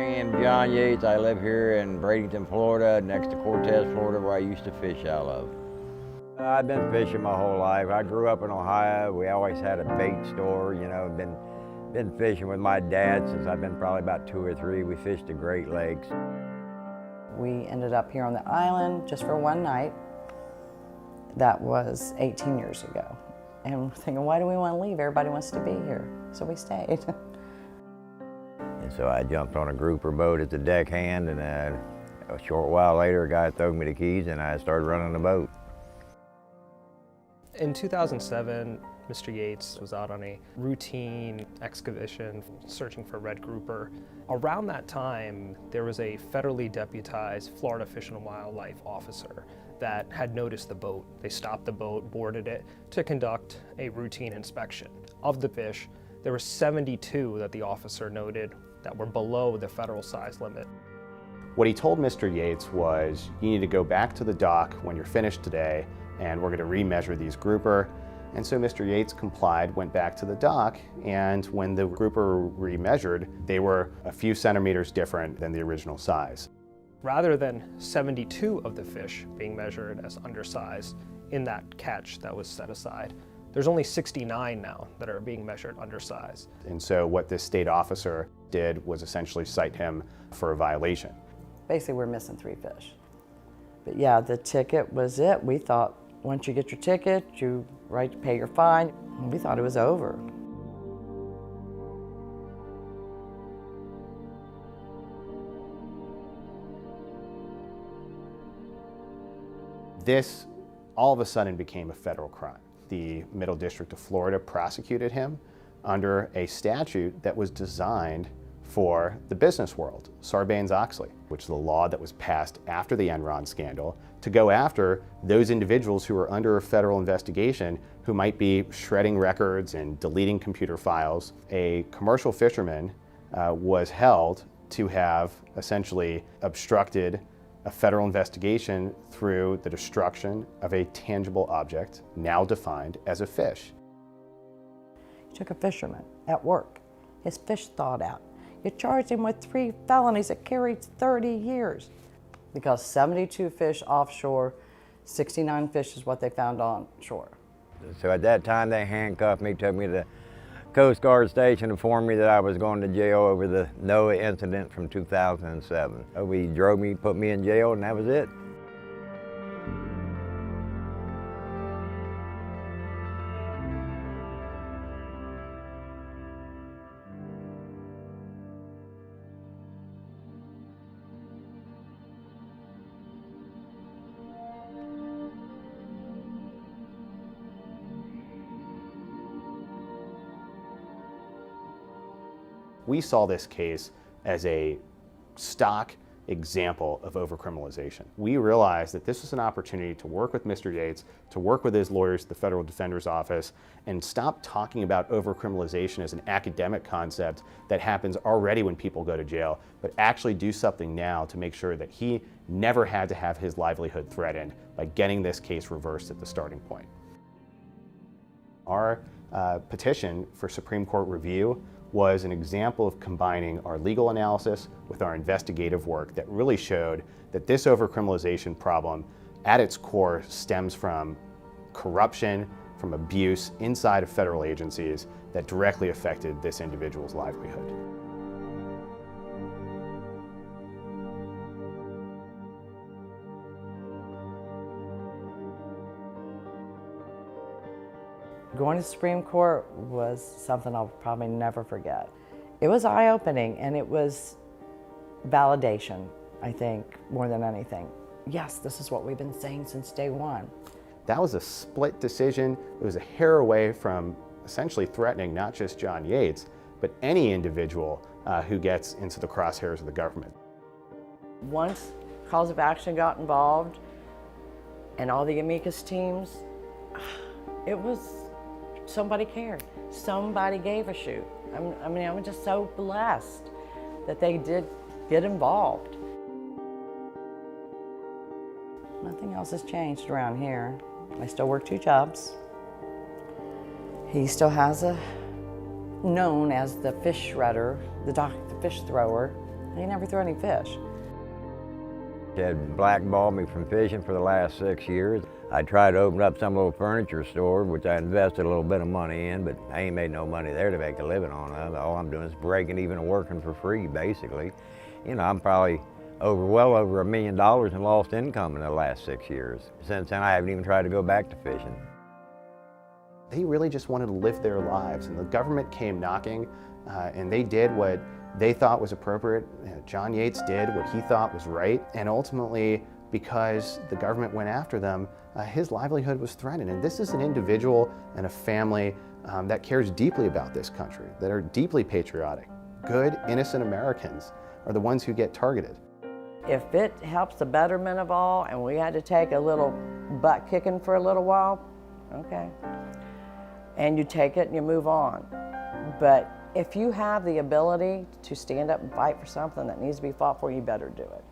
am John Yates. I live here in Bradenton, Florida, next to Cortez, Florida, where I used to fish out of. I've been fishing my whole life. I grew up in Ohio. We always had a bait store, you know, been fishing with my dad since I've been probably about 2 or 3. We fished the Great Lakes. We ended up here on the island just for one night. That was 18 years ago. And we're thinking, why do we want to leave? Everybody wants to be here. So we stayed. And so I jumped on a grouper boat at the deckhand, and a short while later, a guy threw me the keys and I started running the boat. In 2007, Mr. Yates was out on a routine excavation searching for red grouper. Around that time, there was a federally deputized Florida Fish and Wildlife officer that had noticed the boat. They stopped the boat, boarded it to conduct a routine inspection. Of the fish, there were 72 that the officer noted that were below the federal size limit. What he told Mr. Yates was, you need to go back to the dock when you're finished today, and we're going to remeasure these grouper. And so Mr. Yates complied, went back to the dock, and when the grouper remeasured, they were a few centimeters different than the original size. Rather than 72 of the fish being measured as undersized in that catch that was set aside, there's only 69 now that are being measured undersized. And so what this state officer did was essentially cite him for a violation. Basically, we're missing 3 fish. But yeah, the ticket was it. We thought once you get your ticket, you right to pay your fine. And we thought it was over. This all of a sudden became a federal crime. The Middle District of Florida prosecuted him under a statute that was designed for the business world, Sarbanes-Oxley, which is the law that was passed after the Enron scandal to go after those individuals who are under a federal investigation who might be shredding records and deleting computer files. A commercial fisherman was held to have essentially obstructed a federal investigation through the destruction of a tangible object now defined as a fish. You took a fisherman at work, his fish thawed out. You charged him with 3 felonies that carried 30 years. Because 72 fish offshore, 69 fish is what they found on shore. So at that time, they handcuffed me, took me to the Coast Guard station, informed me that I was going to jail over the NOAA incident from 2007. So he drove me, put me in jail, and that was it. We saw this case as a stock example of overcriminalization. We realized that this was an opportunity to work with Mr. Yates, to work with his lawyers at the Federal Defender's Office, and stop talking about overcriminalization as an academic concept that happens already when people go to jail, but actually do something now to make sure that he never had to have his livelihood threatened by getting this case reversed at the starting point. Our petition for Supreme Court review was an example of combining our legal analysis with our investigative work that really showed that this overcriminalization problem at its core stems from corruption, from abuse inside of federal agencies that directly affected this individual's livelihood. Going to the Supreme Court was something I'll probably never forget. It was eye-opening, and it was validation, I think, more than anything. Yes, this is what we've been saying since day one. That was a split decision. It was a hair away from essentially threatening not just John Yates, but any individual who gets into the crosshairs of the government. Once cause of action got involved and all the amicus teams, it was, somebody cared. Somebody gave a shoot. I mean, I'm just so blessed that they did get involved. Nothing else has changed around here. I still work 2 jobs. He still has known as the fish shredder, the fish thrower. He never threw any fish. They had blackballed me from fishing for the last 6 years. I tried to open up some little furniture store, which I invested a little bit of money in, but I ain't made no money there to make a living on it. All I'm doing is breaking even and working for free, basically. You know, I'm probably well over $1 million in lost income in the last 6 years. Since then, I haven't even tried to go back to fishing. They really just wanted to live their lives, and the government came knocking, and they did what they thought was appropriate. John Yates did what he thought was right, and ultimately, because the government went after them, his livelihood was threatened. And this is an individual and a family that cares deeply about this country, that are deeply patriotic. Good, innocent Americans are the ones who get targeted. If it helps the betterment of all and we had to take a little butt kicking for a little while, okay. And you take it and you move on. But if you have the ability to stand up and fight for something that needs to be fought for, you better do it.